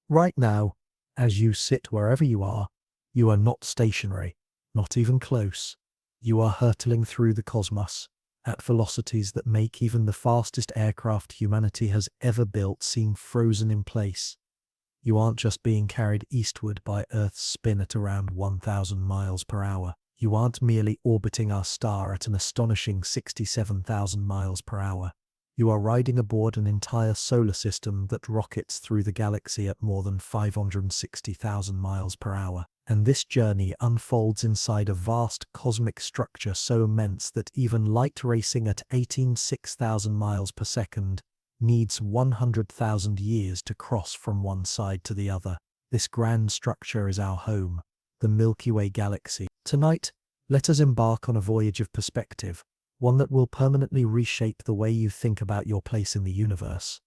Right now, as you sit wherever you are not stationary, not even close. You are hurtling through the cosmos at velocities that make even the fastest aircraft humanity has ever built seem frozen in place. You aren't just being carried eastward by Earth's spin at around 1,000 miles per hour. You aren't merely orbiting our star at an astonishing 67,000 miles per hour. You are riding aboard an entire solar system that rockets through the galaxy at more than 560,000 miles per hour. And this journey unfolds inside a vast cosmic structure so immense that even light racing at 6,000 miles per second needs 100,000 years to cross from one side to the other. This grand structure is our home, the Milky Way Galaxy. Tonight, let us embark on a voyage of perspective, one that will permanently reshape the way you think about your place in the universe.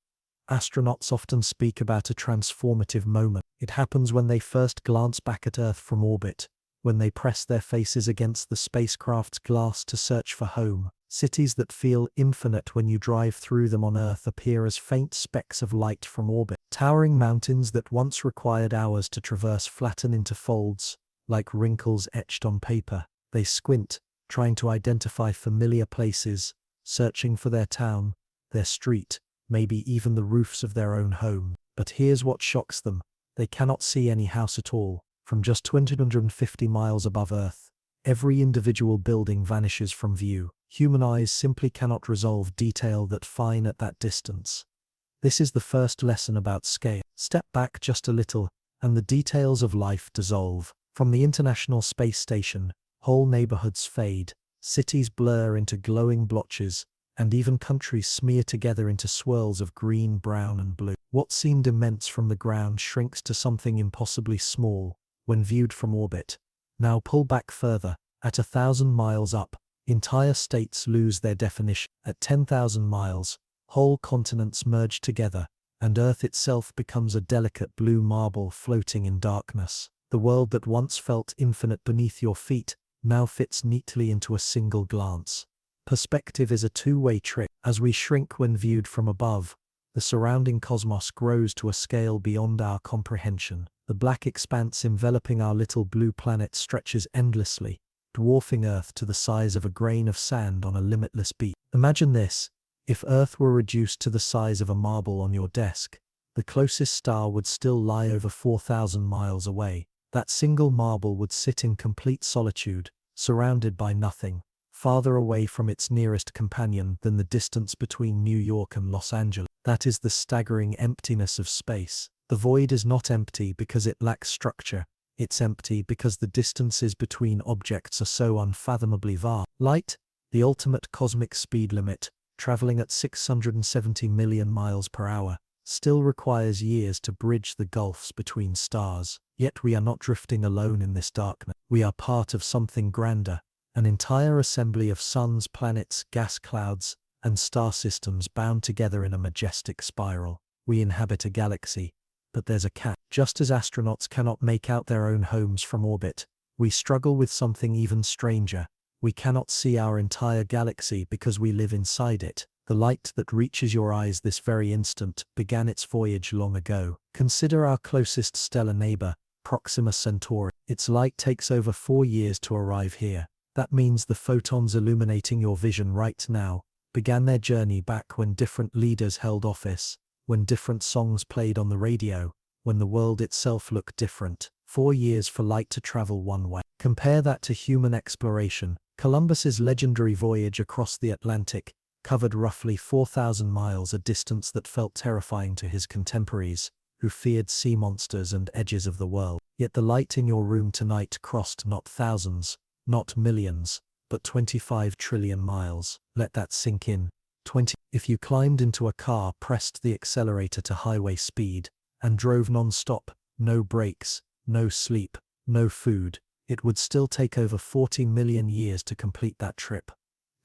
Astronauts often speak about a transformative moment. It happens when they first glance back at Earth from orbit, when they press their faces against the spacecraft's glass to search for home. Cities that feel infinite when you drive through them on Earth appear as faint specks of light from orbit. Towering mountains that once required hours to traverse flatten into folds, like wrinkles etched on paper. They squint, trying to identify familiar places, searching for their town, their street, maybe even the roofs of their own home. But here's what shocks them. They cannot see any house at all. From just 250 miles above Earth, every individual building vanishes from view. Human eyes simply cannot resolve detail that fine at that distance. This is the first lesson about scale. Step back just a little, and the details of life dissolve. From the International Space Station, whole neighborhoods fade, cities blur into glowing blotches, and even countries smear together into swirls of green, brown, and blue. What seemed immense from the ground shrinks to something impossibly small when viewed from orbit. Now pull back further. At 1,000 miles up, entire states lose their definition. At 10,000 miles, whole continents merge together, and Earth itself becomes a delicate blue marble floating in darkness. The world that once felt infinite beneath your feet now fits neatly into a single glance. Perspective is a two-way trip. As we shrink when viewed from above, the surrounding cosmos grows to a scale beyond our comprehension. The black expanse enveloping our little blue planet stretches endlessly, dwarfing Earth to the size of a grain of sand on a limitless beach. Imagine this: if Earth were reduced to the size of a marble on your desk, the closest star would still lie over 4,000 miles away. That single marble would sit in complete solitude, surrounded by nothing, farther away from its nearest companion than the distance between New York and Los Angeles. That is the staggering emptiness of space. The void is not empty because it lacks structure. It's empty because the distances between objects are so unfathomably vast. Light, the ultimate cosmic speed limit, traveling at 670 million miles per hour, still requires years to bridge the gulfs between stars. Yet we are not drifting alone in this darkness. We are part of something grander, an entire assembly of suns, planets, gas clouds, and star systems bound together in a majestic spiral. We inhabit a galaxy, but there's a catch. Just as astronauts cannot make out their own homes from orbit, we struggle with something even stranger. We cannot see our entire galaxy because we live inside it. The light that reaches your eyes this very instant began its voyage long ago. Consider our closest stellar neighbor, Proxima Centauri. Its light takes over 4 years to arrive here. That means the photons illuminating your vision right now began their journey back when different leaders held office, when different songs played on the radio, when the world itself looked different. 4 years for light to travel one way. Compare that to human exploration. Columbus's legendary voyage across the Atlantic covered roughly 4,000 miles, a distance that felt terrifying to his contemporaries, who feared sea monsters and edges of the world. Yet the light in your room tonight crossed not thousands, not millions, but 25 trillion miles. Let that sink in. If you climbed into a car, pressed the accelerator to highway speed, and drove non-stop, no brakes, no sleep, no food, it would still take over 40 million years to complete that trip.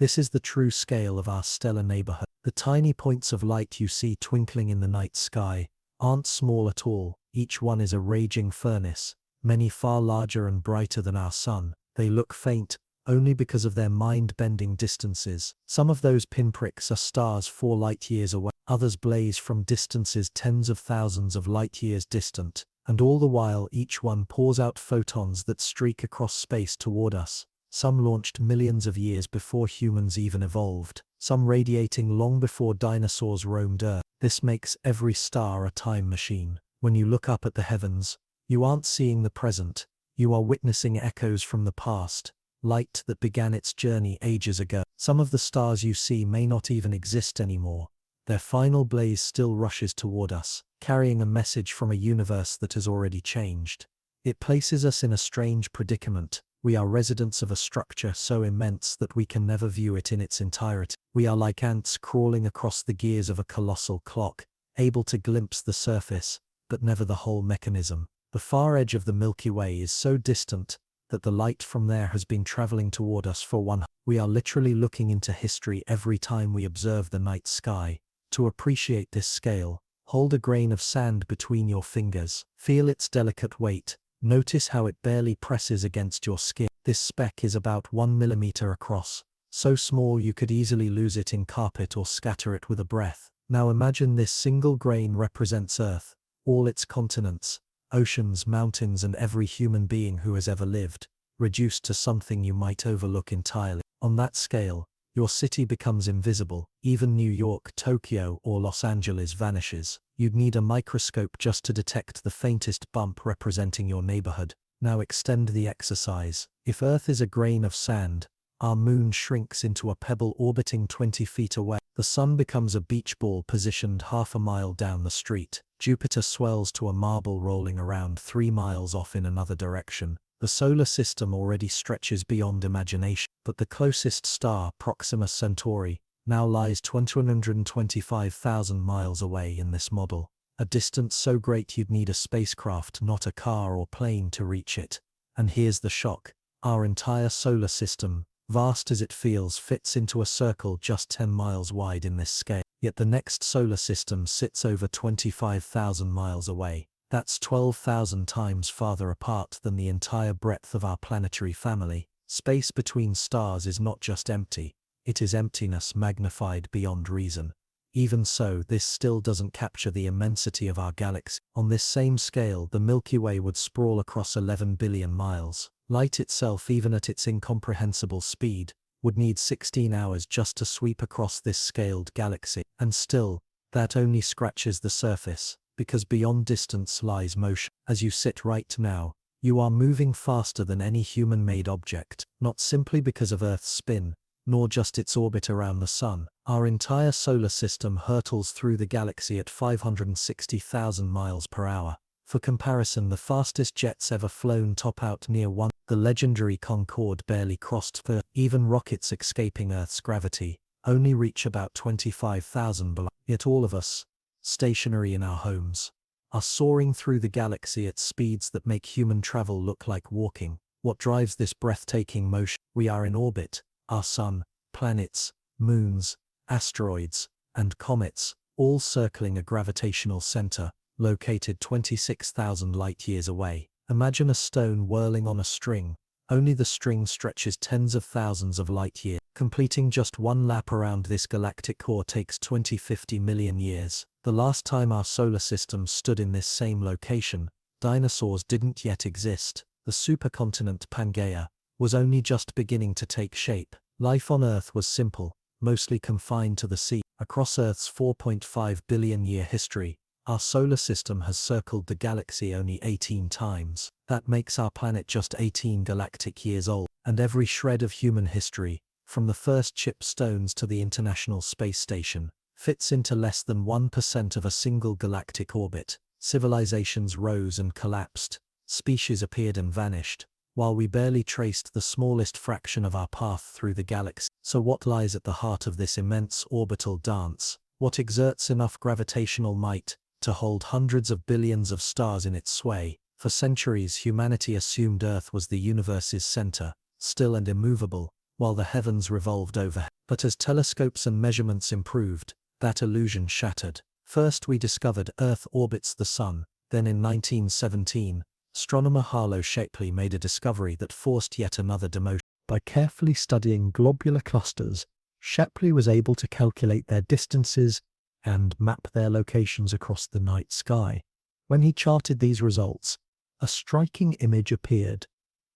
This is the true scale of our stellar neighborhood. The tiny points of light you see twinkling in the night sky aren't small at all. Each one is a raging furnace, many far larger and brighter than our sun. They look faint, only because of their mind-bending distances. Some of those pinpricks are stars 4 light-years away, others blaze from distances tens of thousands of light-years distant, and all the while each one pours out photons that streak across space toward us. Some launched millions of years before humans even evolved, some radiating long before dinosaurs roamed Earth. This makes every star a time machine. When you look up at the heavens, you aren't seeing the present, you are witnessing echoes from the past, light that began its journey ages ago. Some of the stars you see may not even exist anymore. Their final blaze still rushes toward us, carrying a message from a universe that has already changed. It places us in a strange predicament. We are residents of a structure so immense that we can never view it in its entirety. We are like ants crawling across the gears of a colossal clock, able to glimpse the surface, but never the whole mechanism. The far edge of the Milky Way is so distant that the light from there has been traveling toward us for one. We are literally looking into history every time we observe the night sky. To appreciate this scale, hold a grain of sand between your fingers. Feel its delicate weight. Notice how it barely presses against your skin. This speck is about 1 millimeter across, so small you could easily lose it in carpet or scatter it with a breath. Now imagine this single grain represents Earth, all its continents, oceans, mountains, and every human being who has ever lived, reduced to something you might overlook entirely. On that scale, your city becomes invisible. Even New York, Tokyo, or Los Angeles vanishes. You'd need a microscope just to detect the faintest bump representing your neighborhood. Now extend the exercise. If Earth is a grain of sand, our moon shrinks into a pebble orbiting 20 feet away. The sun becomes a beach ball positioned half a mile down the street. Jupiter swells to a marble rolling around 3 miles off in another direction. The solar system already stretches beyond imagination, but the closest star, Proxima Centauri, now lies 225,000 miles away in this model, a distance so great you'd need a spacecraft, not a car or plane, to reach it. And here's the shock. Our entire solar system, vast as it feels, fits into a circle just 10 miles wide in this scale. Yet the next solar system sits over 25,000 miles away. That's 12,000 times farther apart than the entire breadth of our planetary family. Space between stars is not just empty, it is emptiness magnified beyond reason. Even so, this still doesn't capture the immensity of our galaxy. On this same scale, the Milky Way would sprawl across 11 billion miles. Light itself, even at its incomprehensible speed, would need 16 hours just to sweep across this scaled galaxy. And still, that only scratches the surface, because beyond distance lies motion. As you sit right now, you are moving faster than any human-made object, not simply because of Earth's spin, nor just its orbit around the Sun. Our entire solar system hurtles through the galaxy at 560,000 miles per hour. For comparison, the fastest jets ever flown top out near 1. The legendary Concorde barely crossed Earth. Even rockets escaping Earth's gravity only reach about 25,000 below. Yet all of us, stationary in our homes, are soaring through the galaxy at speeds that make human travel look like walking. What drives this breathtaking motion? We are in orbit. Our sun, planets, moons, asteroids, and comets, all circling a gravitational center, located 26,000 light-years away. Imagine a stone whirling on a string. Only the string stretches tens of thousands of light-years. Completing just one lap around this galactic core takes 20-50 million years. The last time our solar system stood in this same location, dinosaurs didn't yet exist. The supercontinent Pangaea was only just beginning to take shape. Life on Earth was simple, mostly confined to the sea. Across Earth's 4.5 billion year history, our solar system has circled the galaxy only 18 times. That makes our planet just 18 galactic years old. And every shred of human history, from the first chip stones to the International Space Station, fits into less than 1% of a single galactic orbit. Civilizations rose and collapsed, species appeared and vanished, while we barely traced the smallest fraction of our path through the galaxy. So what lies at the heart of this immense orbital dance? What exerts enough gravitational might to hold hundreds of billions of stars in its sway? For centuries, humanity assumed Earth was the universe's center, still and immovable, while the heavens revolved overhead. But as telescopes and measurements improved, that illusion shattered. First we discovered Earth orbits the Sun, then in 1917, astronomer Harlow Shapley made a discovery that forced yet another demotion. By carefully studying globular clusters, Shapley was able to calculate their distances and map their locations across the night sky. When he charted these results, a striking image appeared.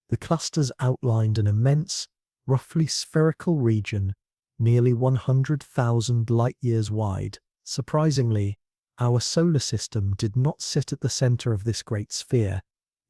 The clusters outlined an immense, roughly spherical region, nearly 100,000 light-years wide. Surprisingly, our solar system did not sit at the center of this great sphere.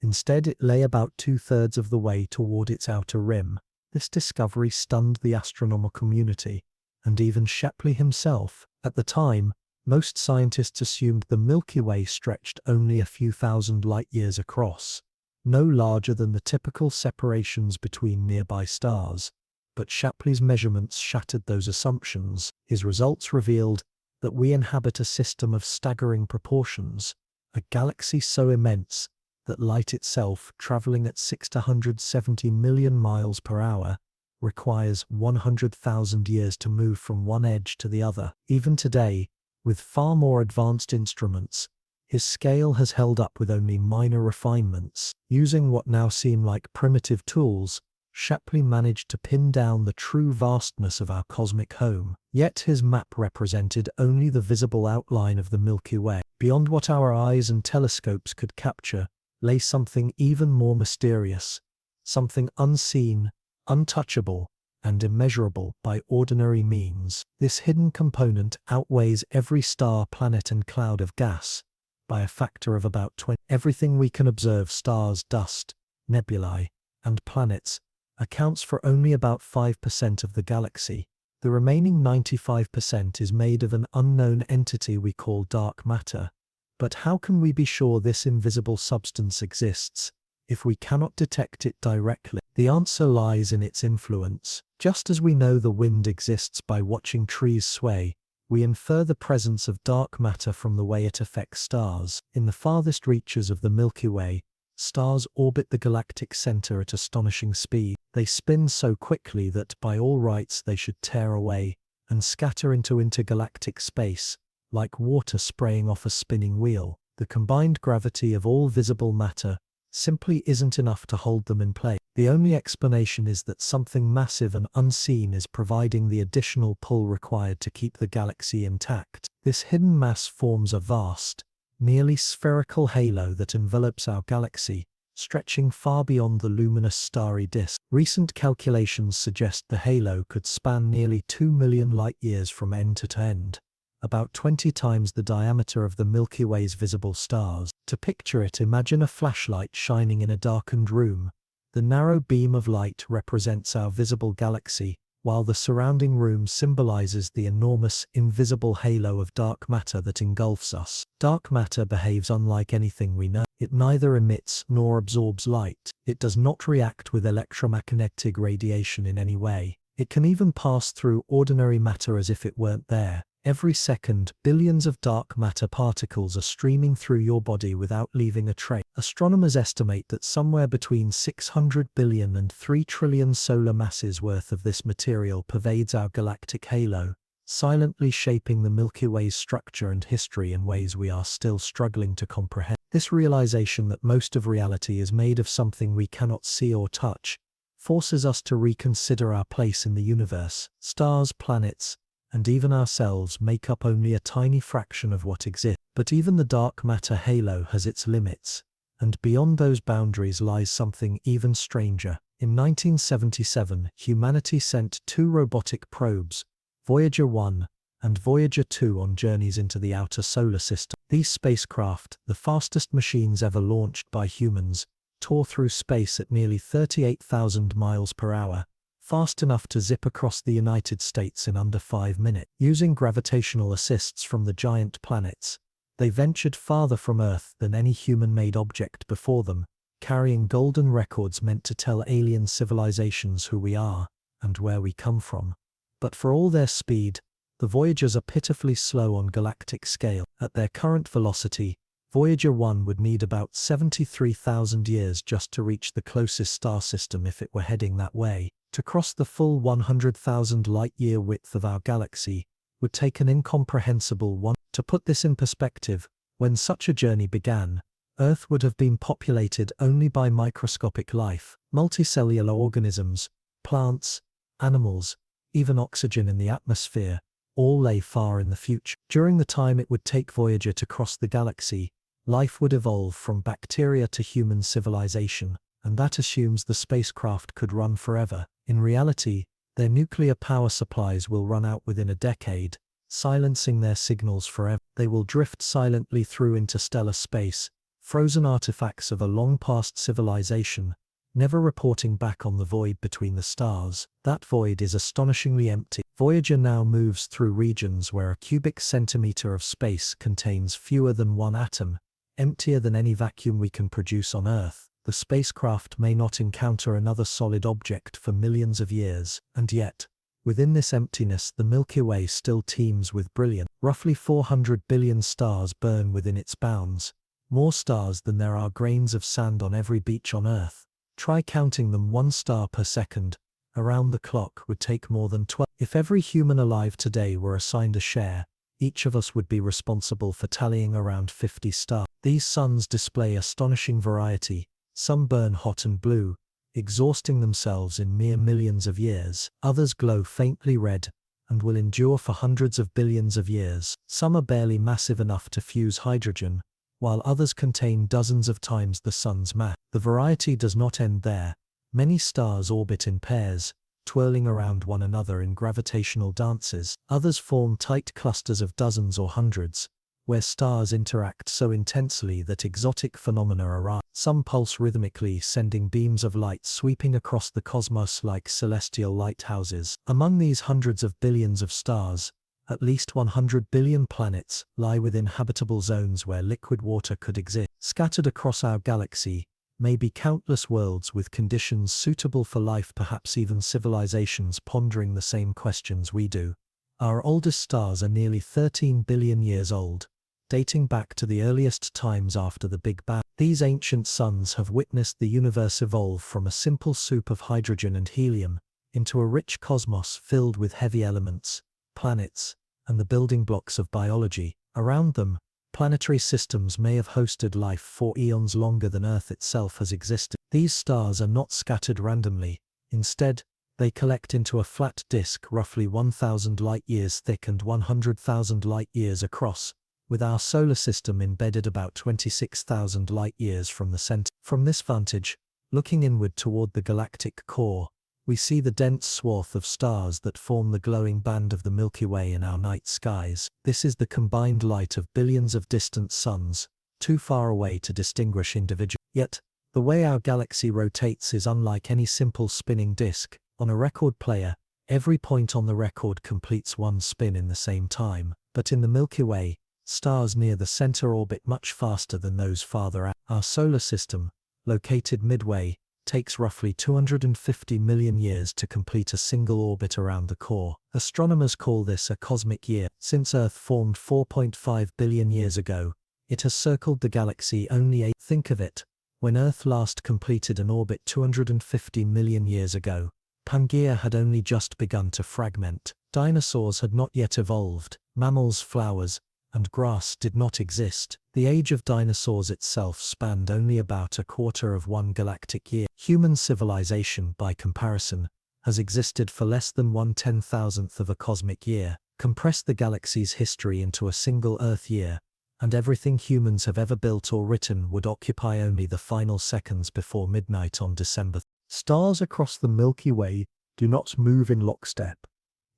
Instead, it lay about 2/3 of the way toward its outer rim. This discovery stunned the astronomical community, and even Shapley himself. At the time, most scientists assumed the Milky Way stretched only a few thousand light-years across, no larger than the typical separations between nearby stars. But Shapley's measurements shattered those assumptions. His results revealed that we inhabit a system of staggering proportions, a galaxy so immense that light itself, traveling at 670 million miles per hour, requires 100,000 years to move from one edge to the other. Even today, with far more advanced instruments, his scale has held up with only minor refinements. Using what now seem like primitive tools, Shapley managed to pin down the true vastness of our cosmic home. Yet his map represented only the visible outline of the Milky Way. Beyond what our eyes and telescopes could capture lay something even more mysterious, something unseen, untouchable, and immeasurable by ordinary means. This hidden component outweighs every star, planet, and cloud of gas by a factor of about 20. Everything we can observe, stars, dust, nebulae, and planets, accounts for only about 5% of the galaxy. The remaining 95% is made of an unknown entity we call dark matter. But how can we be sure this invisible substance exists if we cannot detect it directly? The answer lies in its influence. Just as we know the wind exists by watching trees sway, we infer the presence of dark matter from the way it affects stars. In the farthest reaches of the Milky Way, stars orbit the galactic center at astonishing speed. They spin so quickly that by all rights they should tear away and scatter into intergalactic space, like water spraying off a spinning wheel. The combined gravity of all visible matter simply isn't enough to hold them in place. The only explanation is that something massive and unseen is providing the additional pull required to keep the galaxy intact. This hidden mass forms a vast, nearly spherical halo that envelops our galaxy, stretching far beyond the luminous starry disk. Recent calculations suggest the halo could span nearly 2 million light-years from end to end, about 20 times the diameter of the Milky Way's visible stars. To picture it, imagine a flashlight shining in a darkened room. The narrow beam of light represents our visible galaxy, while the surrounding room symbolizes the enormous, invisible halo of dark matter that engulfs us. Dark matter behaves unlike anything we know. It neither emits nor absorbs light. It does not react with electromagnetic radiation in any way. It can even pass through ordinary matter as if it weren't there. Every second, billions of dark matter particles are streaming through your body without leaving a trace. Astronomers estimate that somewhere between 600 billion and 3 trillion solar masses worth of this material pervades our galactic halo, silently shaping the Milky Way's structure and history in ways we are still struggling to comprehend. This realization that most of reality is made of something we cannot see or touch forces us to reconsider our place in the universe. Stars, planets, and even ourselves make up only a tiny fraction of what exists. But even the dark matter halo has its limits, and beyond those boundaries lies something even stranger. In 1977, humanity sent 2 robotic probes, Voyager 1 and Voyager 2, on journeys into the outer solar system. These spacecraft, the fastest machines ever launched by humans, tore through space at nearly 38,000 miles per hour, fast enough to zip across the United States in under 5 minutes. Using gravitational assists from the giant planets, they ventured farther from Earth than any human-made object before them, carrying golden records meant to tell alien civilizations who we are and where we come from. But for all their speed, the Voyagers are pitifully slow on galactic scale. At their current velocity, Voyager 1 would need about 73,000 years just to reach the closest star system if it were heading that way. To cross the full 100,000 light-year width of our galaxy would take an incomprehensible one. To put this in perspective, when such a journey began, Earth would have been populated only by microscopic life, multicellular organisms, plants, animals, even oxygen in the atmosphere, all lay far in the future. During the time it would take Voyager to cross the galaxy, life would evolve from bacteria to human civilization, and that assumes the spacecraft could run forever. In reality, their nuclear power supplies will run out within a decade, silencing their signals forever. They will drift silently through interstellar space, frozen artifacts of a long-past civilization, never reporting back on the void between the stars. That void is astonishingly empty. Voyager now moves through regions where a cubic centimeter of space contains fewer than one atom, emptier than any vacuum we can produce on Earth. The spacecraft may not encounter another solid object for millions of years, and yet, within this emptiness the Milky Way still teems with brilliance. Roughly 400 billion stars burn within its bounds, more stars than there are grains of sand on every beach on Earth. Try counting them 1 star per second, around the clock would take more than 12. If every human alive today were assigned a share, each of us would be responsible for tallying around 50 stars. These suns display astonishing variety. Some burn hot and blue, exhausting themselves in mere millions of years. Others glow faintly red, and will endure for hundreds of billions of years. Some are barely massive enough to fuse hydrogen, while others contain dozens of times the sun's mass. The variety does not end there. Many stars orbit in pairs, twirling around one another in gravitational dances. Others form tight clusters of dozens or hundreds, where stars interact so intensely that exotic phenomena arise. Some pulse rhythmically, sending beams of light sweeping across the cosmos like celestial lighthouses. Among these hundreds of billions of stars, at least 100 billion planets lie within habitable zones where liquid water could exist. Scattered across our galaxy may be countless worlds with conditions suitable for life, perhaps even civilizations pondering the same questions we do. Our oldest stars are nearly 13 billion years old, dating back to the earliest times after the Big Bang. These ancient suns have witnessed the universe evolve from a simple soup of hydrogen and helium into a rich cosmos filled with heavy elements, planets, and the building blocks of biology. Around them, planetary systems may have hosted life for eons longer than Earth itself has existed. These stars are not scattered randomly. Instead, they collect into a flat disk roughly 1,000 light-years thick and 100,000 light-years across, with our solar system embedded about 26,000 light-years from the center. From this vantage, looking inward toward the galactic core, we see the dense swath of stars that form the glowing band of the Milky Way in our night skies. This is the combined light of billions of distant suns, too far away to distinguish individuals. Yet, the way our galaxy rotates is unlike any simple spinning disk. On a record player, every point on the record completes one spin in the same time, but in the Milky Way, stars near the center orbit much faster than those farther out. Our solar system, located midway, takes roughly 250 million years to complete a single orbit around the core. Astronomers call this a cosmic year. Since Earth formed 4.5 billion years ago, it has circled the galaxy only 8. Think of it, when Earth last completed an orbit 250 million years ago, Pangaea had only just begun to fragment. Dinosaurs had not yet evolved, mammals, flowers, and grass did not exist. The age of dinosaurs itself spanned only about a quarter of one galactic year. Human civilization, by comparison, has existed for less than 1/10,000th of a cosmic year. Compress the galaxy's history into a single Earth year, and everything humans have ever built or written would occupy only the final seconds before midnight on December. Stars across the Milky Way do not move in lockstep.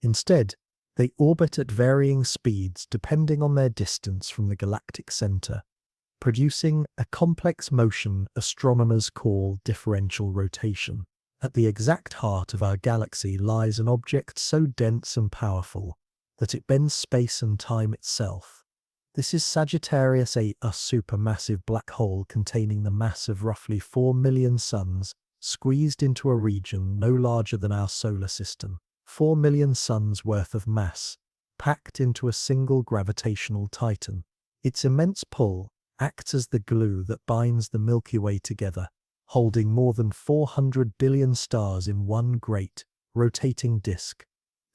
Instead, they orbit at varying speeds depending on their distance from the galactic center, producing a complex motion astronomers call differential rotation. At the exact heart of our galaxy lies an object so dense and powerful that it bends space and time itself. This is Sagittarius A, a supermassive black hole containing the mass of roughly 4 million suns, squeezed into a region no larger than our solar system. 4 million suns worth of mass, packed into a single gravitational titan. Its immense pull acts as the glue that binds the Milky Way together, holding more than 400 billion stars in one great, rotating disk.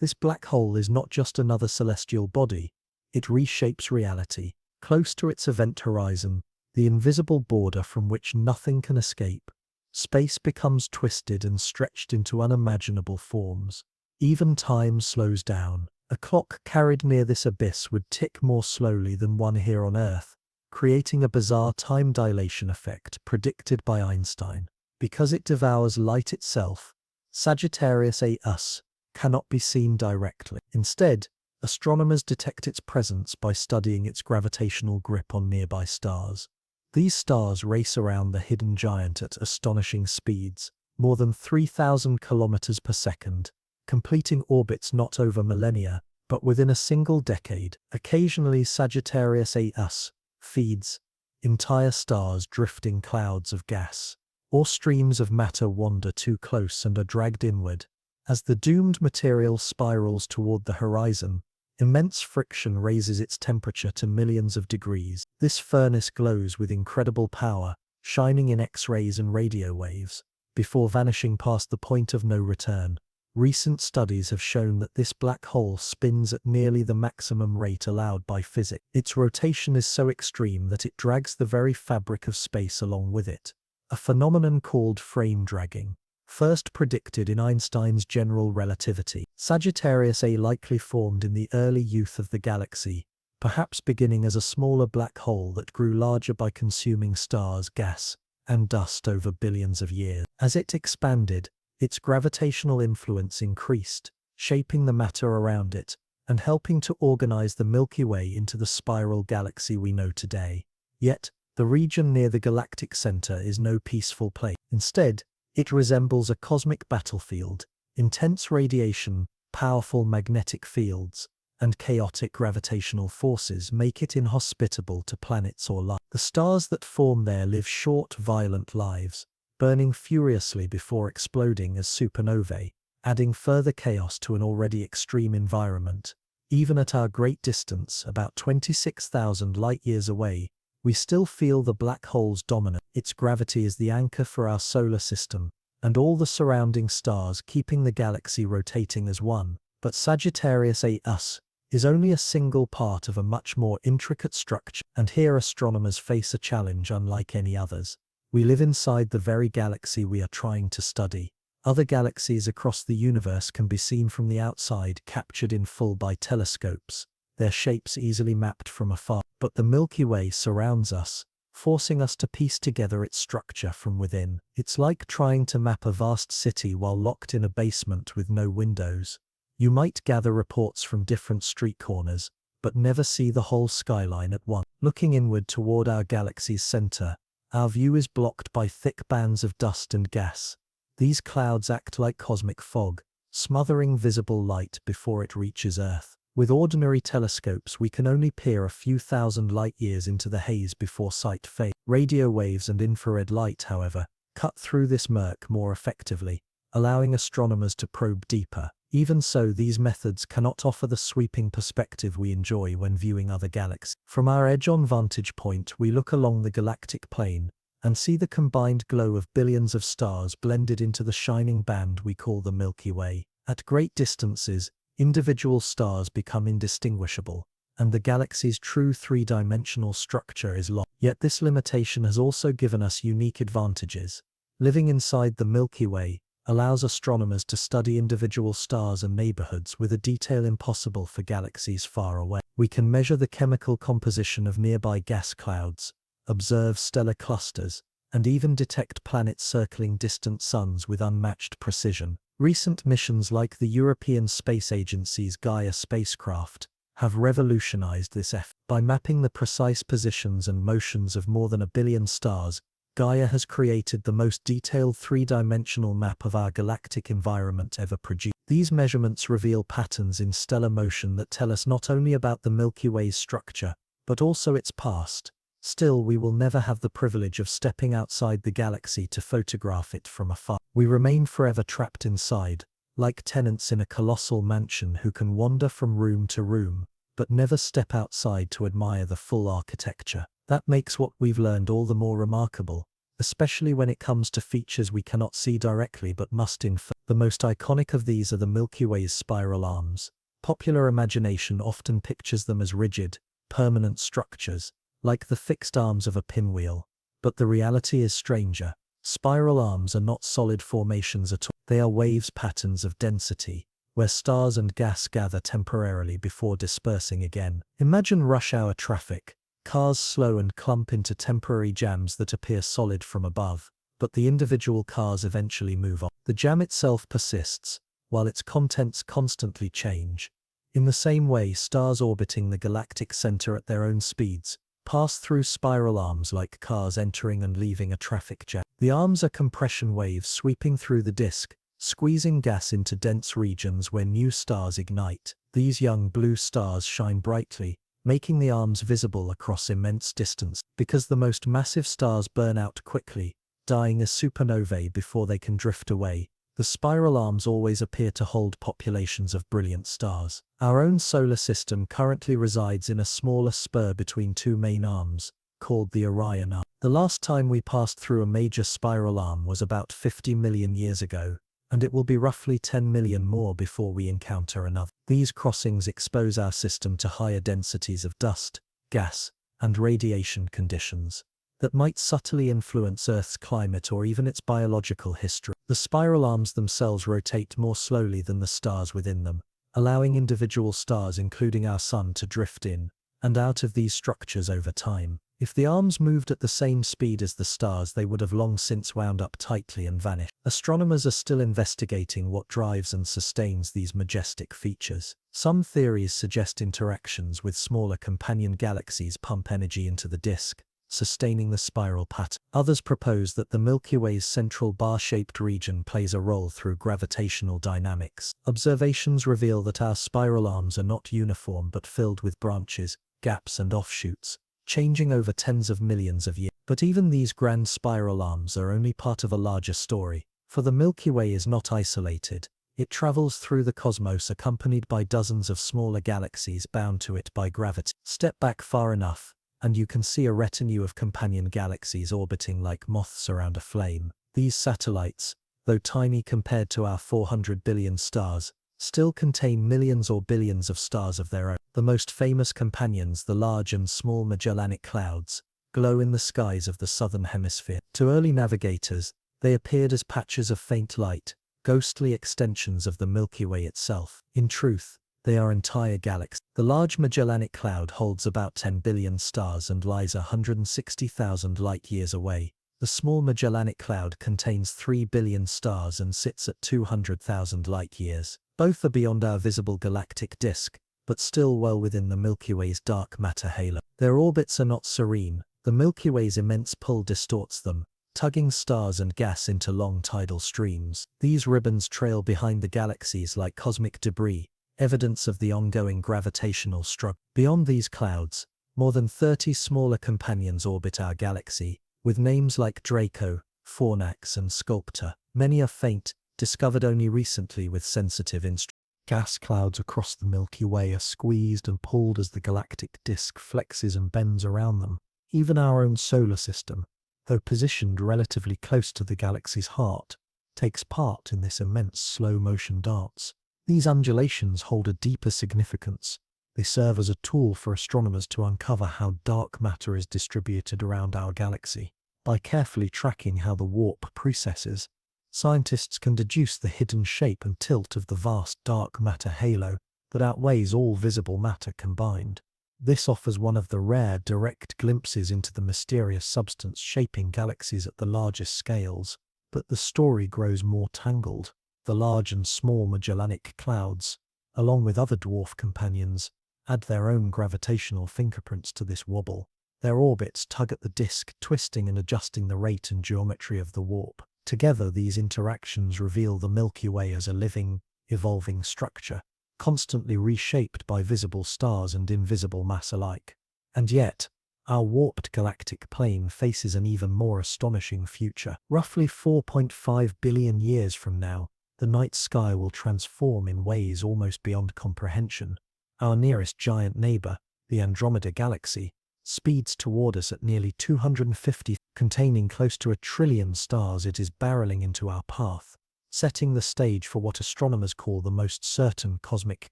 This black hole is not just another celestial body, it reshapes reality. Close to its event horizon, the invisible border from which nothing can escape, Space becomes twisted and stretched into unimaginable forms. Even time slows down. A clock carried near this abyss would tick more slowly than one here on Earth, creating a bizarre time dilation effect predicted by Einstein. Because it devours light itself, Sagittarius A/us cannot be seen directly. Instead, astronomers detect its presence by studying its gravitational grip on nearby stars. These stars race around the hidden giant at astonishing speeds, more than 3,000 kilometers per second, completing orbits not over millennia, but within a single decade. Occasionally, Sagittarius A/us feeds entire stars drifting clouds of gas, or streams of matter wander too close and are dragged inward. As the doomed material spirals toward the horizon, immense friction raises its temperature to millions of degrees. This furnace glows with incredible power, shining in X-rays and radio waves, before vanishing past the point of no return. Recent studies have shown that this black hole spins at nearly the maximum rate allowed by physics. Its rotation is so extreme that it drags the very fabric of space along with it, a phenomenon called frame dragging, first predicted in Einstein's general relativity. Sagittarius A likely formed in the early youth of the galaxy, perhaps beginning as a smaller black hole that grew larger by consuming stars, gas, and dust over billions of years. As it expanded, its gravitational influence increased, shaping the matter around it, and helping to organize the Milky Way into the spiral galaxy we know today. Yet, the region near the galactic center is no peaceful place. Instead, it resembles a cosmic battlefield. Intense radiation, powerful magnetic fields, and chaotic gravitational forces make it inhospitable to planets or life. The stars that form there live short, violent lives, burning furiously before exploding as supernovae, adding further chaos to an already extreme environment. Even at our great distance, about 26,000 light-years away, we still feel the black hole's dominance. Its gravity is the anchor for our solar system, and all the surrounding stars keeping the galaxy rotating as one. But Sagittarius A/us is only a single part of a much more intricate structure, and here astronomers face a challenge unlike any others. We live inside the very galaxy we are trying to study. Other galaxies across the universe can be seen from the outside, captured in full by telescopes, their shapes easily mapped from afar. But the Milky Way surrounds us, forcing us to piece together its structure from within. It's like trying to map a vast city while locked in a basement with no windows. You might gather reports from different street corners, but never see the whole skyline at once. Looking inward toward our galaxy's center, our view is blocked by thick bands of dust and gas. These clouds act like cosmic fog, smothering visible light before it reaches Earth. With ordinary telescopes, we can only peer a few thousand light-years into the haze before sight fades. Radio waves and infrared light, however, cut through this murk more effectively, allowing astronomers to probe deeper. Even so, these methods cannot offer the sweeping perspective we enjoy when viewing other galaxies. From our edge-on vantage point, we look along the galactic plane and see the combined glow of billions of stars blended into the shining band we call the Milky Way. At great distances, individual stars become indistinguishable, and the galaxy's true three-dimensional structure is lost. Yet this limitation has also given us unique advantages. Living inside the Milky Way allows astronomers to study individual stars and neighborhoods with a detail impossible for galaxies far away. We can measure the chemical composition of nearby gas clouds, observe stellar clusters, and even detect planets circling distant suns with unmatched precision. Recent missions like the European Space Agency's Gaia spacecraft have revolutionized this effort. By mapping the precise positions and motions of more than 1 billion stars, Gaia has created the most detailed three-dimensional map of our galactic environment ever produced. These measurements reveal patterns in stellar motion that tell us not only about the Milky Way's structure, but also its past. Still, we will never have the privilege of stepping outside the galaxy to photograph it from afar. We remain forever trapped inside, like tenants in a colossal mansion who can wander from room to room, but never step outside to admire the full architecture. That makes what we've learned all the more remarkable, especially when it comes to features we cannot see directly but must infer. The most iconic of these are the Milky Way's spiral arms. Popular imagination often pictures them as rigid, permanent structures, like the fixed arms of a pinwheel. But the reality is stranger. Spiral arms are not solid formations at all. They are waves patterns of density, where stars and gas gather temporarily before dispersing again. Imagine rush hour traffic. Cars slow and clump into temporary jams that appear solid from above, but the individual cars eventually move on. The jam itself persists, while its contents constantly change. In the same way, stars orbiting the galactic center at their own speeds pass through spiral arms like cars entering and leaving a traffic jam. The arms are compression waves sweeping through the disk, squeezing gas into dense regions where new stars ignite. These young blue stars shine brightly, making the arms visible across immense distance. Because the most massive stars burn out quickly, dying as supernovae before they can drift away, the spiral arms always appear to hold populations of brilliant stars. Our own solar system currently resides in a smaller spur between two main arms, called the Orion Arm. The last time we passed through a major spiral arm was about 50 million years ago, and it will be roughly 10 million more before we encounter another. These crossings expose our system to higher densities of dust, gas, and radiation conditions that might subtly influence Earth's climate or even its biological history. The spiral arms themselves rotate more slowly than the stars within them, allowing individual stars including our Sun to drift in and out of these structures over time. If the arms moved at the same speed as the stars, they would have long since wound up tightly and vanished. Astronomers are still investigating what drives and sustains these majestic features. Some theories suggest interactions with smaller companion galaxies pump energy into the disk, sustaining the spiral pattern. Others propose that the Milky Way's central bar-shaped region plays a role through gravitational dynamics. Observations reveal that our spiral arms are not uniform but filled with branches, gaps and offshoots, changing over tens of millions of years. But even these grand spiral arms are only part of a larger story, for the Milky Way is not isolated. It travels through the cosmos accompanied by dozens of smaller galaxies bound to it by gravity. Step back far enough, and you can see a retinue of companion galaxies orbiting like moths around a flame. These satellites, though tiny compared to our 400 billion stars, still contain millions or billions of stars of their own. The most famous companions, the large and small Magellanic Clouds, glow in the skies of the southern hemisphere. To early navigators, they appeared as patches of faint light, ghostly extensions of the Milky Way itself. In truth, they are entire galaxies. The Large Magellanic Cloud holds about 10 billion stars and lies 160,000 light-years away. The Small Magellanic Cloud contains 3 billion stars and sits at 200,000 light-years. Both are beyond our visible galactic disk, but still well within the Milky Way's dark matter halo. Their orbits are not serene. The Milky Way's immense pull distorts them, tugging stars and gas into long tidal streams. These ribbons trail behind the galaxies like cosmic debris, evidence of the ongoing gravitational struggle. Beyond these clouds, more than 30 smaller companions orbit our galaxy, with names like Draco, Fornax and Sculptor. Many are faint, discovered only recently with sensitive instruments. Gas clouds across the Milky Way are squeezed and pulled as the galactic disk flexes and bends around them. Even our own solar system, though positioned relatively close to the galaxy's heart, takes part in this immense slow-motion dance. These undulations hold a deeper significance. They serve as a tool for astronomers to uncover how dark matter is distributed around our galaxy. By carefully tracking how the warp precesses, scientists can deduce the hidden shape and tilt of the vast dark matter halo that outweighs all visible matter combined. This offers one of the rare direct glimpses into the mysterious substance shaping galaxies at the largest scales. But the story grows more tangled. The Large and Small Magellanic Clouds, along with other dwarf companions, add their own gravitational fingerprints to this wobble. Their orbits tug at the disk, twisting and adjusting the rate and geometry of the warp. Together, these interactions reveal the Milky Way as a living, evolving structure, constantly reshaped by visible stars and invisible mass alike. And yet, our warped galactic plane faces an even more astonishing future. Roughly 4.5 billion years from now, the night sky will transform in ways almost beyond comprehension. Our nearest giant neighbor, the Andromeda Galaxy, speeds toward us at nearly 250, containing close to 1 trillion stars. It is barreling into our path, setting the stage for what astronomers call the most certain cosmic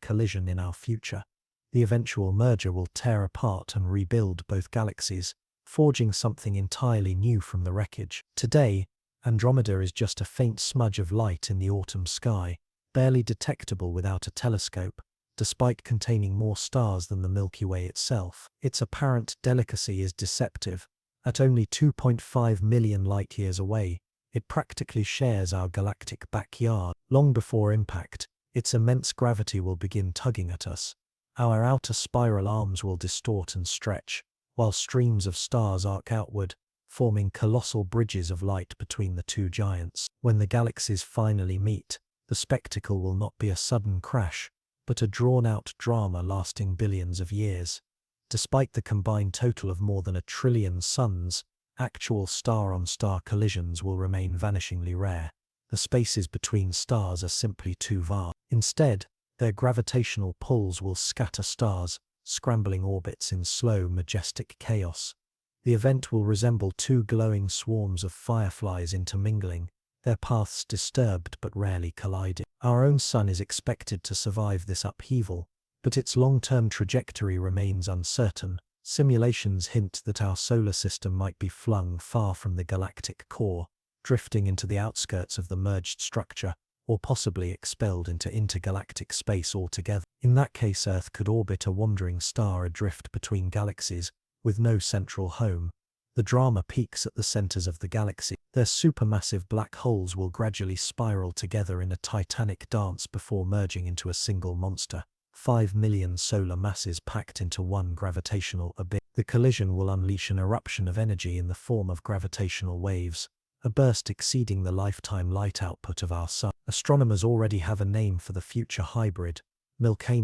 collision in our future. The eventual merger will tear apart and rebuild both galaxies, forging something entirely new from the wreckage. Today, Andromeda is just a faint smudge of light in the autumn sky, barely detectable without a telescope. Despite containing more stars than the Milky Way itself, its apparent delicacy is deceptive. At only 2.5 million light-years away, it practically shares our galactic backyard. Long before impact, its immense gravity will begin tugging at us. Our outer spiral arms will distort and stretch, while streams of stars arc outward, forming colossal bridges of light between the two giants. When the galaxies finally meet, the spectacle will not be a sudden crash, but a drawn-out drama lasting billions of years. Despite the combined total of more than 1 trillion suns, actual star-on-star collisions will remain vanishingly rare. The spaces between stars are simply too vast. Instead, their gravitational pulls will scatter stars, scrambling orbits in slow, majestic chaos. The event will resemble two glowing swarms of fireflies intermingling, their paths disturbed but rarely colliding. Our own sun is expected to survive this upheaval, but its long-term trajectory remains uncertain. Simulations hint that our solar system might be flung far from the galactic core, drifting into the outskirts of the merged structure, or possibly expelled into intergalactic space altogether. In that case, Earth could orbit a wandering star adrift between galaxies, with no central home. The drama peaks at the centers of the galaxy. Their supermassive black holes will gradually spiral together in a titanic dance before merging into a single monster. 5 million solar masses packed into one gravitational abyss. The collision will unleash an eruption of energy in the form of gravitational waves, a burst exceeding the lifetime light output of our sun. Astronomers already have a name for the future hybrid, Milky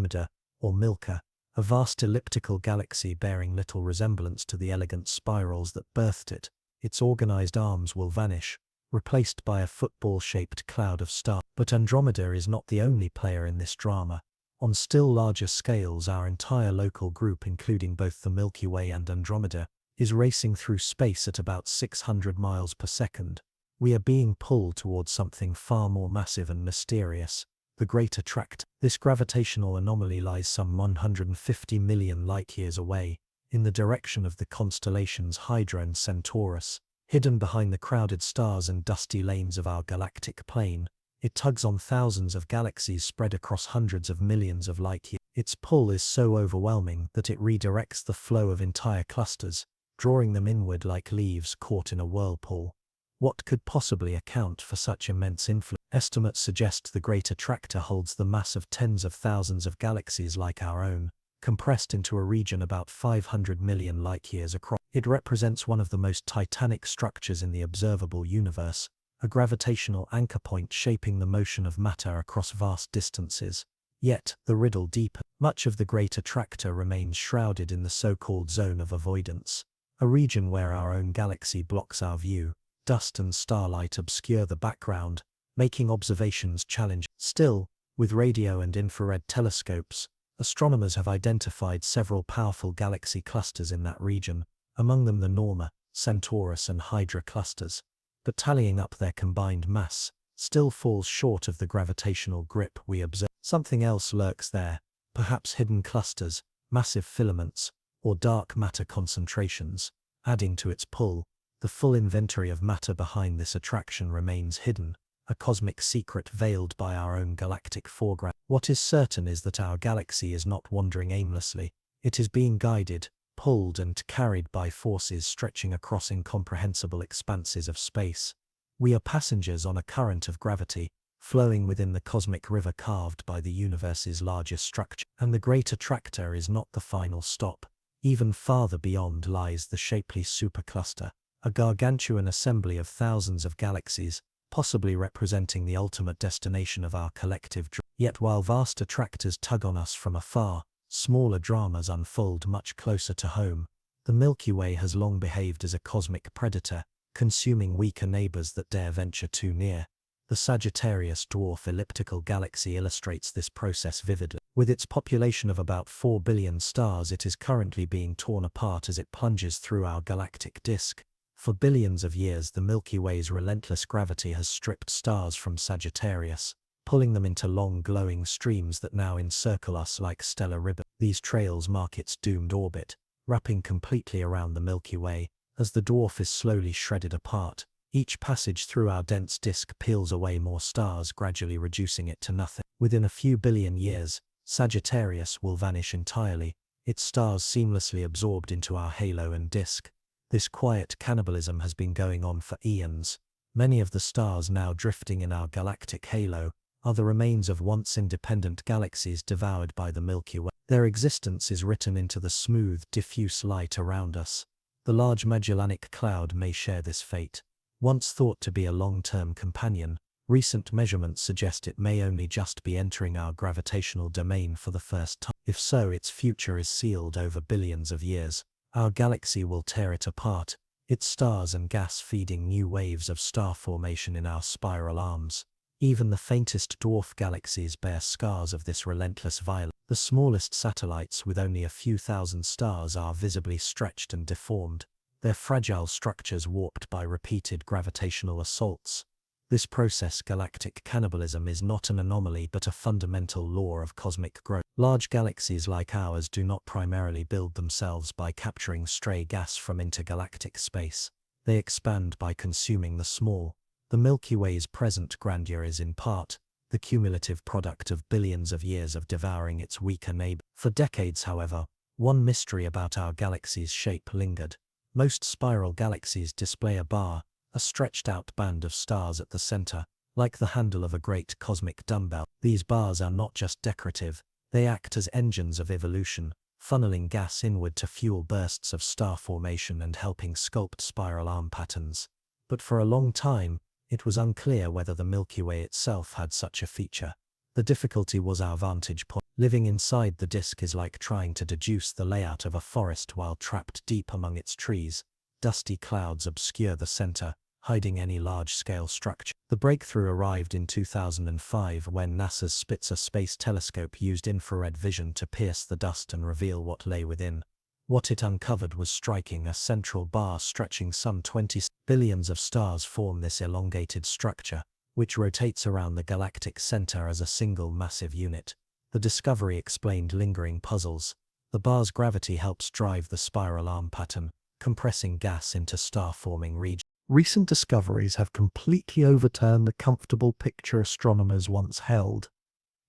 or Milka, a vast elliptical galaxy bearing little resemblance to the elegant spirals that birthed it. Its organized arms will vanish, replaced by a football-shaped cloud of stars. But Andromeda is not the only player in this drama. On still larger scales, our entire local group, including both the Milky Way and Andromeda, is racing through space at about 600 miles per second. We are being pulled towards something far more massive and mysterious, the Great Attractor. This gravitational anomaly lies some 150 million light-years away, in the direction of the constellations Hydra and Centaurus. Hidden behind the crowded stars and dusty lanes of our galactic plane, it tugs on thousands of galaxies spread across hundreds of millions of light-years. Its pull is so overwhelming that it redirects the flow of entire clusters, drawing them inward like leaves caught in a whirlpool. What could possibly account for such immense influence? Estimates suggest the Great Attractor holds the mass of tens of thousands of galaxies like our own, compressed into a region about 500 million light-years across. It represents one of the most titanic structures in the observable universe, a gravitational anchor point shaping the motion of matter across vast distances. Yet, the riddle deepens. Much of the Great Attractor remains shrouded in the so-called zone of avoidance, a region where our own galaxy blocks our view. Dust and starlight obscure the background, making observations challenging. Still, with radio and infrared telescopes, astronomers have identified several powerful galaxy clusters in that region, among them the Norma, Centaurus and Hydra clusters. But tallying up their combined mass still falls short of the gravitational grip we observe. Something else lurks there, perhaps hidden clusters, massive filaments, or dark matter concentrations, adding to its pull. The full inventory of matter behind this attraction remains hidden, a cosmic secret veiled by our own galactic foreground. What is certain is that our galaxy is not wandering aimlessly. It is being guided, pulled and carried by forces stretching across incomprehensible expanses of space. We are passengers on a current of gravity, flowing within the cosmic river carved by the universe's largest structure. And the Great Attractor is not the final stop. Even farther beyond lies the shapely supercluster, a gargantuan assembly of thousands of galaxies, possibly representing the ultimate destination of our collective dream. Yet while vast attractors tug on us from afar, smaller dramas unfold much closer to home. The Milky Way has long behaved as a cosmic predator, consuming weaker neighbors that dare venture too near. The Sagittarius dwarf elliptical galaxy illustrates this process vividly. With its population of about 4 billion stars, it is currently being torn apart as it plunges through our galactic disk. For billions of years, the Milky Way's relentless gravity has stripped stars from Sagittarius, pulling them into long glowing streams that now encircle us like stellar ribbons. These trails mark its doomed orbit, wrapping completely around the Milky Way. As the dwarf is slowly shredded apart, Each passage through our dense disk peels away more stars, gradually reducing it to nothing. Within a few billion years, Sagittarius will vanish entirely, its stars seamlessly absorbed into our halo and disk. This quiet cannibalism has been going on for eons. Many of the stars now drifting in our galactic halo are the remains of once independent galaxies devoured by the Milky Way. Their existence is written into the smooth, diffuse light around us. The Large Magellanic Cloud may share this fate. Once thought to be a long-term companion, recent measurements suggest it may only just be entering our gravitational domain for the first time. If so, its future is sealed over billions of years. Our galaxy will tear it apart, its stars and gas feeding new waves of star formation in our spiral arms. Even the faintest dwarf galaxies bear scars of this relentless violence. The smallest satellites with only a few thousand stars are visibly stretched and deformed, their fragile structures warped by repeated gravitational assaults. This process, galactic cannibalism, is not an anomaly but a fundamental law of cosmic growth. Large galaxies like ours do not primarily build themselves by capturing stray gas from intergalactic space. They expand by consuming the small. The Milky Way's present grandeur is in part the cumulative product of billions of years of devouring its weaker neighbor. For decades, however, one mystery about our galaxy's shape lingered. Most spiral galaxies display a bar, a stretched-out band of stars at the center, like the handle of a great cosmic dumbbell. These bars are not just decorative, they act as engines of evolution, funneling gas inward to fuel bursts of star formation and helping sculpt spiral arm patterns. But for a long time, it was unclear whether the Milky Way itself had such a feature. The difficulty was our vantage point. Living inside the disk is like trying to deduce the layout of a forest while trapped deep among its trees. Dusty clouds obscure the center, hiding any large-scale structure. The breakthrough arrived in 2005 when NASA's Spitzer space telescope used infrared vision to pierce the dust and reveal what lay within. What it uncovered was striking. A central bar stretching some 20 billions of stars form this elongated structure, which rotates around the galactic center as a single massive unit. The discovery explained lingering puzzles. The bar's gravity helps drive the spiral arm pattern, compressing gas into star-forming regions. Recent discoveries have completely overturned the comfortable picture astronomers once held.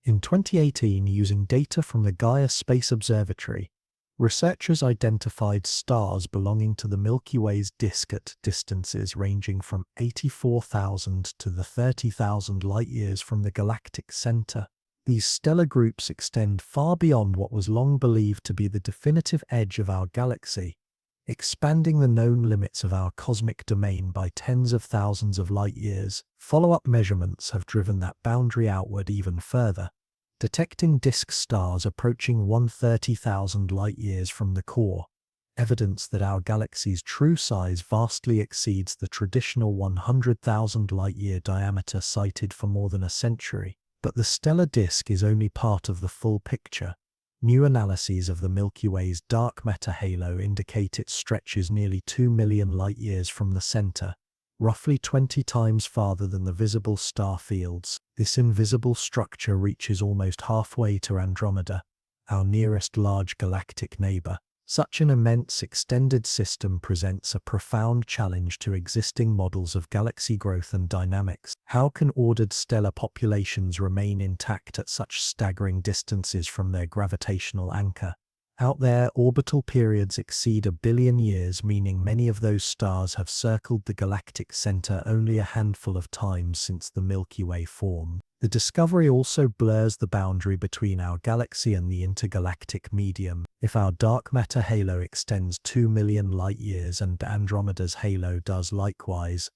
In 2018, using data from the Gaia Space Observatory, researchers identified stars belonging to the Milky Way's disk at distances ranging from 84,000 to the 30,000 light-years from the galactic center. These stellar groups extend far beyond what was long believed to be the definitive edge of our galaxy, expanding the known limits of our cosmic domain by tens of thousands of light-years. Follow-up measurements have driven that boundary outward even further, detecting disk stars approaching 130,000 light-years from the core, evidence that our galaxy's true size vastly exceeds the traditional 100,000 light-year diameter cited for more than a century. But the stellar disk is only part of the full picture. New analyses of the Milky Way's dark matter halo indicate it stretches nearly 2 million light-years from the center, roughly 20 times farther than the visible star fields. This invisible structure reaches almost halfway to Andromeda, our nearest large galactic neighbor. Such an immense extended system presents a profound challenge to existing models of galaxy growth and dynamics. How can ordered stellar populations remain intact at such staggering distances from their gravitational anchor? Out there, orbital periods exceed 1 billion years, meaning many of those stars have circled the galactic center only a handful of times since the Milky Way formed. The discovery also blurs the boundary between our galaxy and the intergalactic medium. If our dark matter halo extends 2 million light-years and Andromeda's halo does likewise,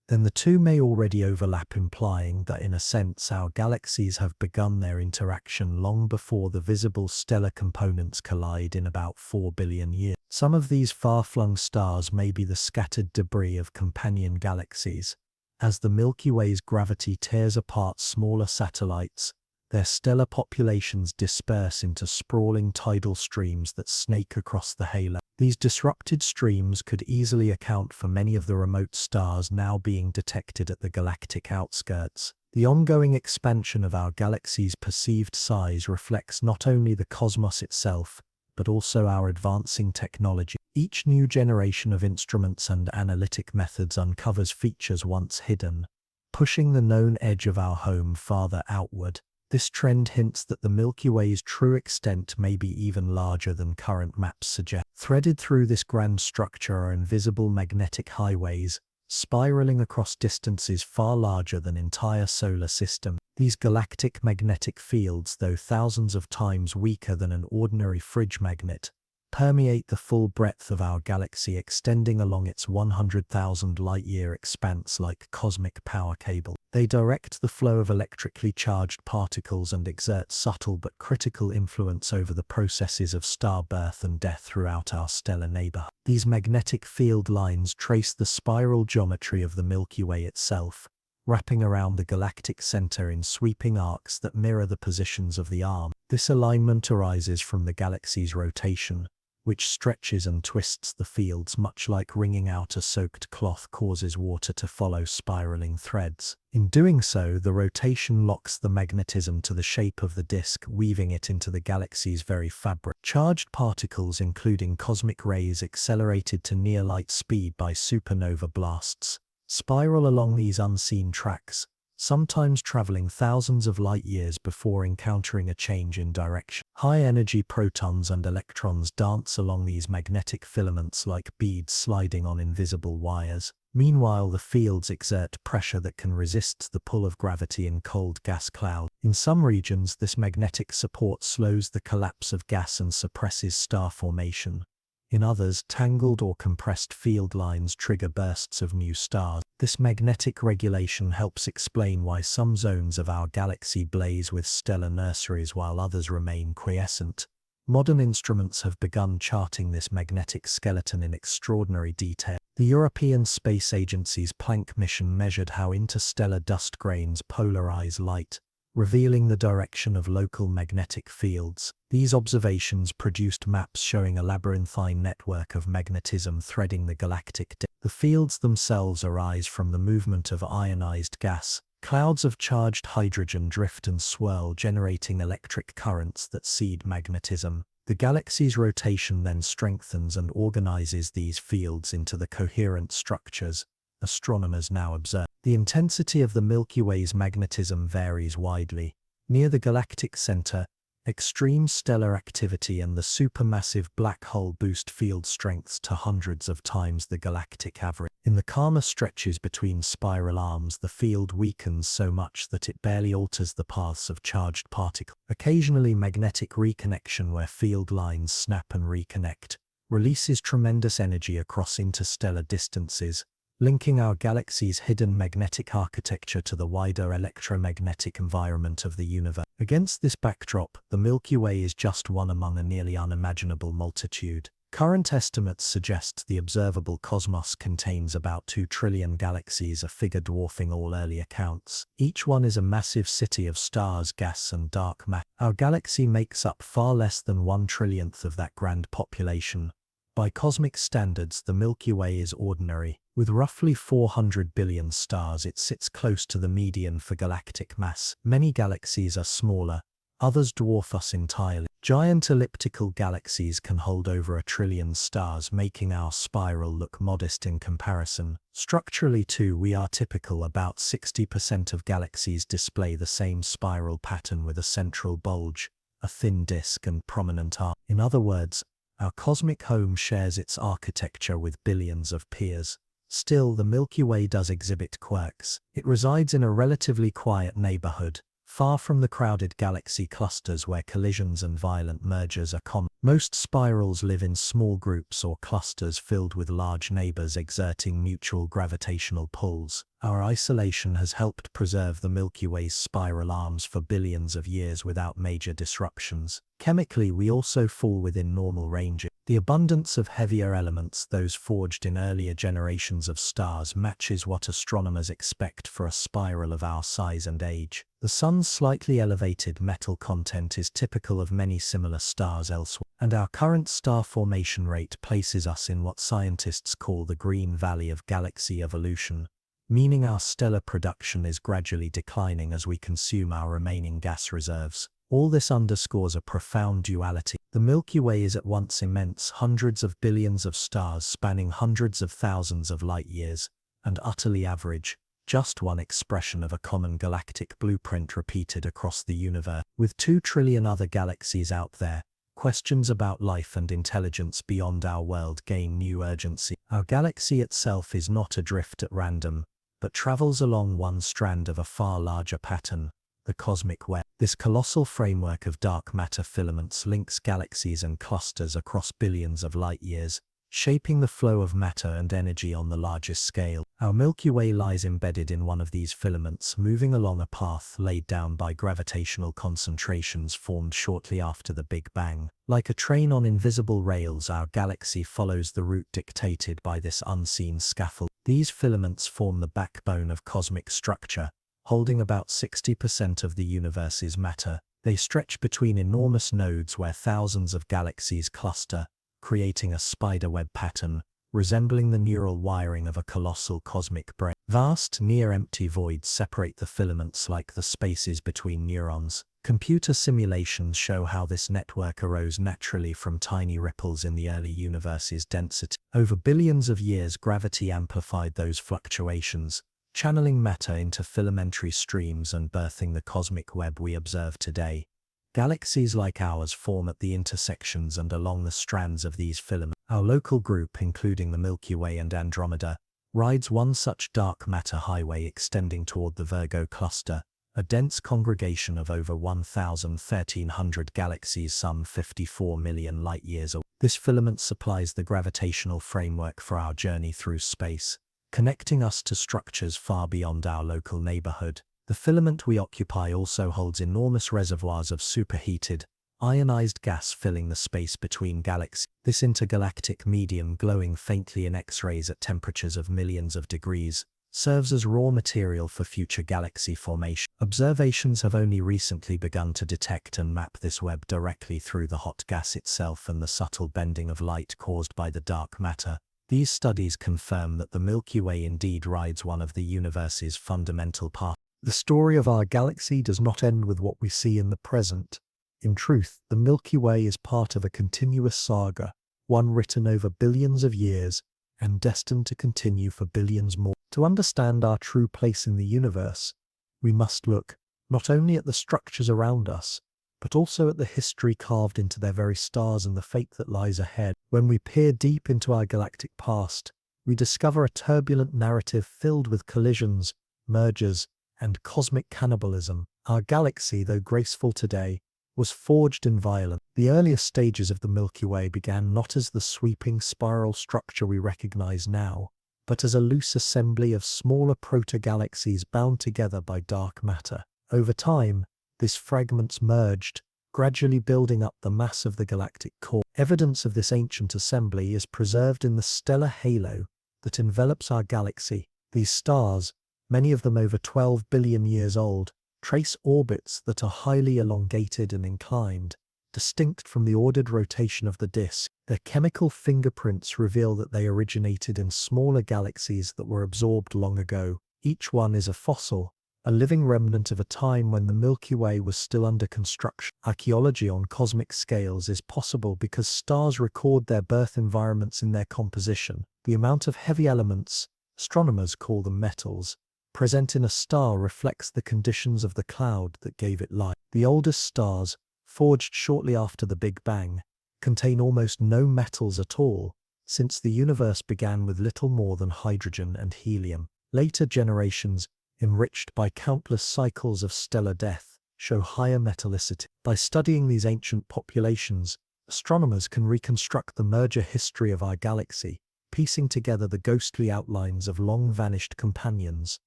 then the two may already overlap, implying that in a sense our galaxies have begun their interaction long before the visible stellar components collide in about 4 billion years. Some of these far-flung stars may be the scattered debris of companion galaxies. As the Milky Way's gravity tears apart smaller satellites, their stellar populations disperse into sprawling tidal streams that snake across the halo. These disrupted streams could easily account for many of the remote stars now being detected at the galactic outskirts. The ongoing expansion of our galaxy's perceived size reflects not only the cosmos itself, but also our advancing technology. Each new generation of instruments and analytic methods uncovers features once hidden, pushing the known edge of our home farther outward. This trend hints that the Milky Way's true extent may be even larger than current maps suggest. Threaded through this grand structure are invisible magnetic highways, spiraling across distances far larger than entire solar systems. These galactic magnetic fields, though thousands of times weaker than an ordinary fridge magnet, permeate the full breadth of our galaxy, extending along its 100,000 light-year expanse like cosmic power cable. They direct the flow of electrically charged particles and exert subtle but critical influence over the processes of star birth and death throughout our stellar neighborhood. These magnetic field lines trace the spiral geometry of the Milky Way itself, wrapping around the galactic center in sweeping arcs that mirror the positions of the arm. This alignment arises from the galaxy's rotation, which stretches and twists the fields much like wringing out a soaked cloth causes water to follow spiraling threads. In doing so, the rotation locks the magnetism to the shape of the disk, weaving it into the galaxy's very fabric. Charged particles, including cosmic rays accelerated to near-light speed by supernova blasts, spiral along these unseen tracks, sometimes traveling thousands of light-years before encountering a change in direction. High-energy protons and electrons dance along these magnetic filaments like beads sliding on invisible wires. Meanwhile, the fields exert pressure that can resist the pull of gravity in cold gas clouds. In some regions, this magnetic support slows the collapse of gas and suppresses star formation. In others, tangled or compressed field lines trigger bursts of new stars. This magnetic regulation helps explain why some zones of our galaxy blaze with stellar nurseries while others remain quiescent. Modern instruments have begun charting this magnetic skeleton in extraordinary detail. The European Space Agency's Planck mission measured how interstellar dust grains polarize light, revealing the direction of local magnetic fields. These observations produced maps showing a labyrinthine network of magnetism threading the galactic disk. The fields themselves arise from the movement of ionized gas. Clouds of charged hydrogen drift and swirl, generating electric currents that seed magnetism. The galaxy's rotation then strengthens and organizes these fields into the coherent structures astronomers now observe. The intensity of the Milky Way's magnetism varies widely. Near the galactic center, extreme stellar activity and the supermassive black hole boost field strengths to hundreds of times the galactic average. In the calmer stretches between spiral arms, the field weakens so much that it barely alters the paths of charged particles. Occasionally, magnetic reconnection, where field lines snap and reconnect, releases tremendous energy across interstellar distances, linking our galaxy's hidden magnetic architecture to the wider electromagnetic environment of the universe. Against this backdrop, the Milky Way is just one among a nearly unimaginable multitude. Current estimates suggest the observable cosmos contains about 2 trillion galaxies, a figure dwarfing all early accounts. Each one is a massive city of stars, gas, and dark matter. Our galaxy makes up far less than 1/1,000,000th of that grand population. By cosmic standards, the Milky Way is ordinary. With roughly 400 billion stars, it sits close to the median for galactic mass. Many galaxies are smaller, others dwarf us entirely. Giant elliptical galaxies can hold over 1 trillion stars, making our spiral look modest in comparison. Structurally too, we are typical. About 60% of galaxies display the same spiral pattern with a central bulge, a thin disk, and prominent arcs. In other words, our cosmic home shares its architecture with billions of peers. Still, the Milky Way does exhibit quirks. It resides in a relatively quiet neighborhood, far from the crowded galaxy clusters where collisions and violent mergers are common. Most spirals live in small groups or clusters filled with large neighbors exerting mutual gravitational pulls. Our isolation has helped preserve the Milky Way's spiral arms for billions of years without major disruptions. Chemically, we also fall within normal ranges. The abundance of heavier elements, those forged in earlier generations of stars, matches what astronomers expect for a spiral of our size and age. The Sun's slightly elevated metal content is typical of many similar stars elsewhere, and our current star formation rate places us in what scientists call the Green Valley of galaxy evolution, meaning our stellar production is gradually declining as we consume our remaining gas reserves. All this underscores a profound duality. The The Milky Way is at once immense, hundreds of billions of stars spanning hundreds of thousands of light years, and utterly average, just one expression of a common galactic blueprint repeated across the universe. With 2 trillion other galaxies out there, questions about life and intelligence beyond our world gain new urgency. Our galaxy itself is not adrift at random, but travels along one strand of a far larger pattern, the cosmic web. This colossal framework of dark matter filaments links galaxies and clusters across billions of light years, shaping the flow of matter and energy on the largest scale. Our Milky Way lies embedded in one of these filaments, moving along a path laid down by gravitational concentrations formed shortly after the Big Bang. Like a train on invisible rails, our galaxy follows the route dictated by this unseen scaffold. These filaments form the backbone of cosmic structure, holding about 60% of the universe's matter. They stretch between enormous nodes where thousands of galaxies cluster, creating a spiderweb pattern, resembling the neural wiring of a colossal cosmic brain. Vast, near-empty voids separate the filaments like the spaces between neurons. Computer simulations show how this network arose naturally from tiny ripples in the early universe's density. Over billions of years, gravity amplified those fluctuations, channeling matter into filamentary streams and birthing the cosmic web we observe today. Galaxies like ours form at the intersections and along the strands of these filaments. Our local group, including the Milky Way and Andromeda, rides one such dark matter highway extending toward the Virgo cluster, a dense congregation of over 1,1300 galaxies some 54 million light-years away. This filament supplies the gravitational framework for our journey through space, connecting us to structures far beyond our local neighborhood. The filament we occupy also holds enormous reservoirs of superheated, ionized gas filling the space between galaxies. This intergalactic medium, glowing faintly in X-rays at temperatures of millions of degrees, serves as raw material for future galaxy formation. Observations have only recently begun to detect and map this web directly through the hot gas itself and the subtle bending of light caused by the dark matter. These studies confirm that the Milky Way indeed rides one of the universe's fundamental paths. The story of our galaxy does not end with what we see in the present. In truth, the Milky Way is part of a continuous saga, one written over billions of years and destined to continue for billions more. To understand our true place in the universe, we must look not only at the structures around us, but also at the history carved into their very stars and the fate that lies ahead. When we peer deep into our galactic past, we discover a turbulent narrative filled with collisions, mergers, and cosmic cannibalism. Our galaxy, though graceful today, was forged in violence. The earliest stages of the Milky Way began not as the sweeping spiral structure we recognize now, but as a loose assembly of smaller proto-galaxies bound together by dark matter. Over time, these fragments merged, gradually building up the mass of the galactic core. Evidence of this ancient assembly is preserved in the stellar halo that envelops our galaxy. These stars, many of them over 12 billion years old, trace orbits that are highly elongated and inclined, distinct from the ordered rotation of the disk. Their chemical fingerprints reveal that they originated in smaller galaxies that were absorbed long ago. Each one is a fossil, a living remnant of a time when the Milky Way was still under construction. Archaeology on cosmic scales is possible because stars record their birth environments in their composition. The amount of heavy elements, astronomers call them metals, present in a star reflects the conditions of the cloud that gave it life. The oldest stars, forged shortly after the Big Bang, contain almost no metals at all, since the universe began with little more than hydrogen and helium. Later generations, enriched by countless cycles of stellar death, show higher metallicity. By studying these ancient populations, astronomers can reconstruct the merger history of our galaxy, piecing together the ghostly outlines of long-vanished companions.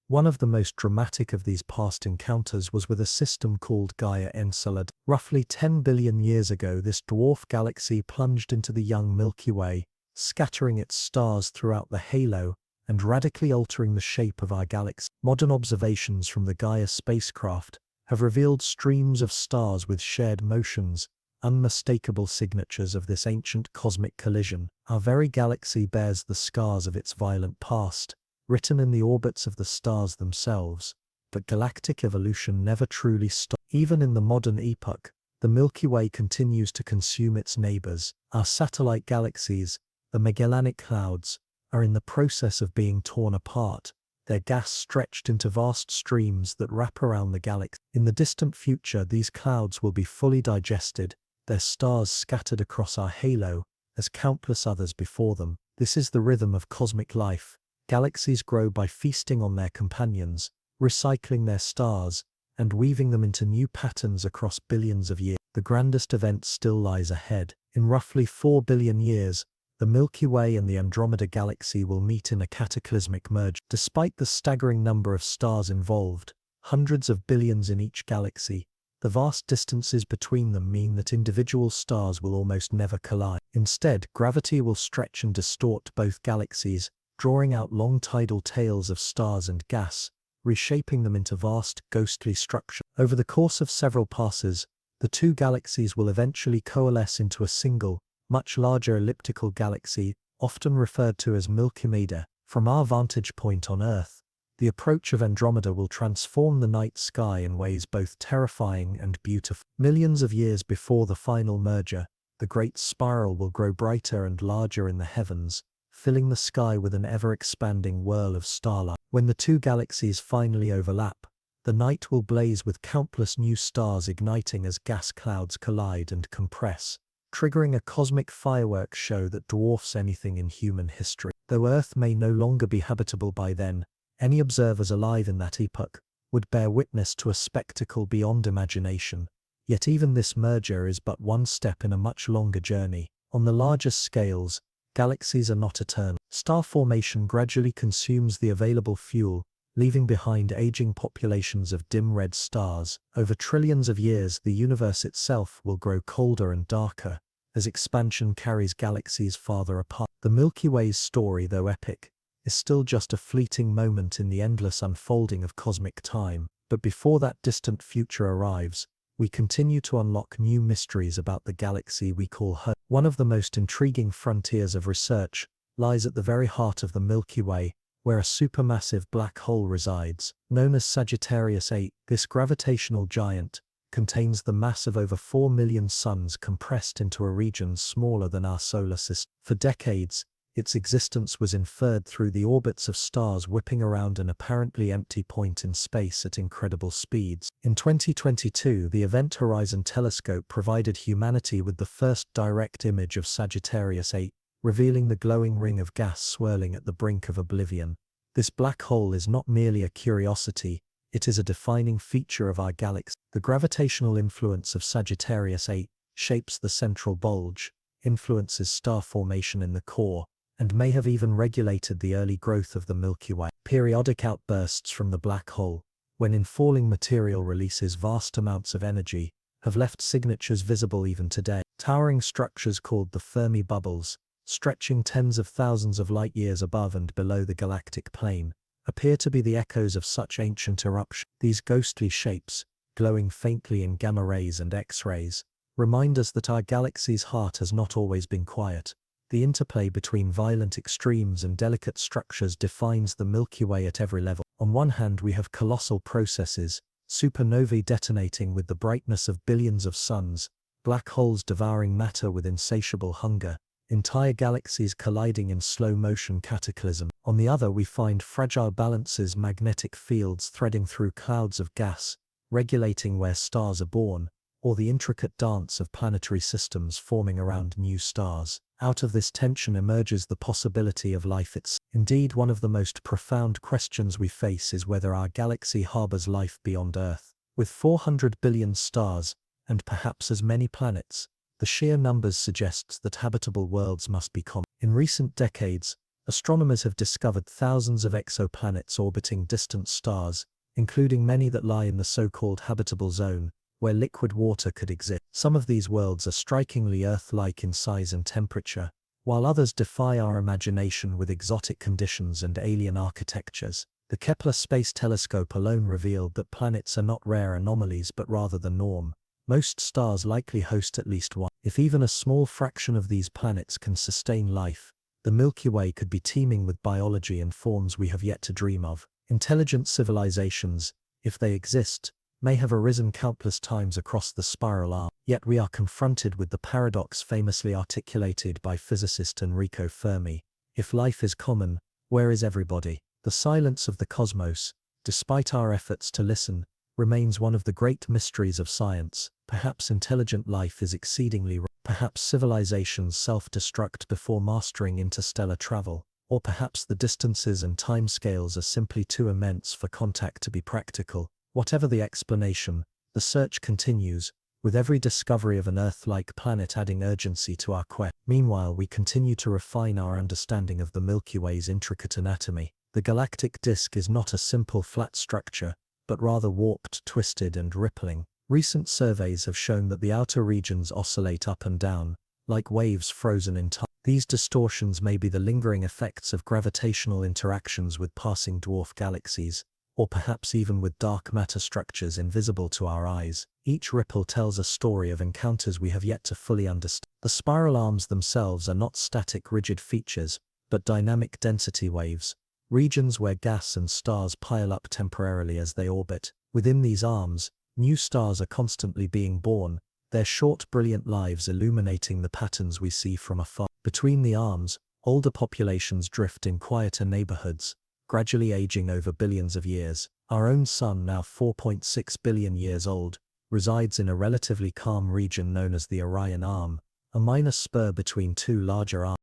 One of the most dramatic of these past encounters was with a system called Gaia Enceladus. Roughly 10 billion years ago, this dwarf galaxy plunged into the young Milky Way, scattering its stars throughout the halo and radically altering the shape of our galaxy. Modern observations from the Gaia spacecraft have revealed streams of stars with shared motions, unmistakable signatures of this ancient cosmic collision. Our very galaxy bears the scars of its violent past, written in the orbits of the stars themselves. But galactic evolution never truly stopped. Even in the modern epoch, the Milky Way continues to consume its neighbors. Our satellite galaxies, the Magellanic Clouds, are in the process of being torn apart, their gas stretched into vast streams that wrap around the galaxy. In the distant future, these clouds will be fully digested, their stars scattered across our halo, as countless others before them. This is the rhythm of cosmic life. Galaxies grow by feasting on their companions, recycling their stars, and weaving them into new patterns across billions of years. The grandest event still lies ahead. In roughly 4 billion years, the Milky Way and the Andromeda Galaxy will meet in a cataclysmic merge. Despite the staggering number of stars involved, hundreds of billions in each galaxy, the vast distances between them mean that individual stars will almost never collide. Instead, gravity will stretch and distort both galaxies, drawing out long tidal tails of stars and gas, reshaping them into vast, ghostly structures. Over the course of several passes, the two galaxies will eventually coalesce into a single, much larger elliptical galaxy, often referred to as Milky Way. From our vantage point on Earth, the approach of Andromeda will transform the night sky in ways both terrifying and beautiful. Millions of years before the final merger, the great spiral will grow brighter and larger in the heavens, filling the sky with an ever-expanding whirl of starlight. When the two galaxies finally overlap, the night will blaze with countless new stars igniting as gas clouds collide and compress, triggering a cosmic fireworks show that dwarfs anything in human history. Though Earth may no longer be habitable by then, any observers alive in that epoch would bear witness to a spectacle beyond imagination. Yet even this merger is but one step in a much longer journey. On the largest scales, galaxies are not eternal. Star formation gradually consumes the available fuel, leaving behind aging populations of dim red stars. Over trillions of years, the universe itself will grow colder and darker, as expansion carries galaxies farther apart. The Milky Way's story, though epic, is still just a fleeting moment in the endless unfolding of cosmic time. But before that distant future arrives, we continue to unlock new mysteries about the galaxy we call home. One of the most intriguing frontiers of research lies at the very heart of the Milky Way, where a supermassive black hole resides. Known as Sagittarius A, this gravitational giant contains the mass of over 4 million suns compressed into a region smaller than our solar system. For decades, its existence was inferred through the orbits of stars whipping around an apparently empty point in space at incredible speeds. In 2022, the Event Horizon Telescope provided humanity with the first direct image of Sagittarius A, revealing the glowing ring of gas swirling at the brink of oblivion. This black hole is not merely a curiosity, it is a defining feature of our galaxy. The gravitational influence of Sagittarius A shapes the central bulge, influences star formation in the core, and may have even regulated the early growth of the Milky Way. Periodic outbursts from the black hole, when infalling material releases vast amounts of energy, have left signatures visible even today. Towering structures called the Fermi bubbles, stretching tens of thousands of light-years above and below the galactic plane, appear to be the echoes of such ancient eruptions. These ghostly shapes, glowing faintly in gamma rays and X-rays, remind us that our galaxy's heart has not always been quiet. The interplay between violent extremes and delicate structures defines the Milky Way at every level. On one hand, we have colossal processes, supernovae detonating with the brightness of billions of suns, black holes devouring matter with insatiable hunger, entire galaxies colliding in slow-motion cataclysm. On the other, we find fragile balances, magnetic fields threading through clouds of gas, regulating where stars are born, or the intricate dance of planetary systems forming around new stars. Out of this tension emerges the possibility of life itself. Indeed, one of the most profound questions we face is whether our galaxy harbors life beyond Earth. With 400 billion stars, and perhaps as many planets, the sheer numbers suggests that habitable worlds must be common. In recent decades, astronomers have discovered thousands of exoplanets orbiting distant stars, including many that lie in the so-called habitable zone, where liquid water could exist. Some of these worlds are strikingly Earth-like in size and temperature, while others defy our imagination with exotic conditions and alien architectures. The Kepler Space Telescope alone revealed that planets are not rare anomalies but rather the norm. Most stars likely host at least one. If even a small fraction of these planets can sustain life, the Milky Way could be teeming with biology and forms we have yet to dream of. Intelligent civilizations, if they exist, may have arisen countless times across the spiral arm. Yet we are confronted with the paradox famously articulated by physicist Enrico Fermi. If life is common, where is everybody? The silence of the cosmos, despite our efforts to listen, remains one of the great mysteries of science. Perhaps intelligent life is exceedingly rare. Perhaps civilizations self-destruct before mastering interstellar travel. Or perhaps the distances and timescales are simply too immense for contact to be practical. Whatever the explanation, the search continues, with every discovery of an Earth-like planet adding urgency to our quest. Meanwhile, we continue to refine our understanding of the Milky Way's intricate anatomy. The galactic disk is not a simple flat structure, but rather warped, twisted, and rippling. Recent surveys have shown that the outer regions oscillate up and down, like waves frozen in time. These distortions may be the lingering effects of gravitational interactions with passing dwarf galaxies, or perhaps even with dark matter structures invisible to our eyes. Each ripple tells a story of encounters we have yet to fully understand. The spiral arms themselves are not static rigid features, but dynamic density waves, regions where gas and stars pile up temporarily as they orbit. Within these arms, new stars are constantly being born, their short brilliant lives illuminating the patterns we see from afar. Between the arms, older populations drift in quieter neighborhoods, gradually aging over billions of years. Our own sun, now 4.6 billion years old, resides in a relatively calm region known as the Orion Arm, a minor spur between two larger arms.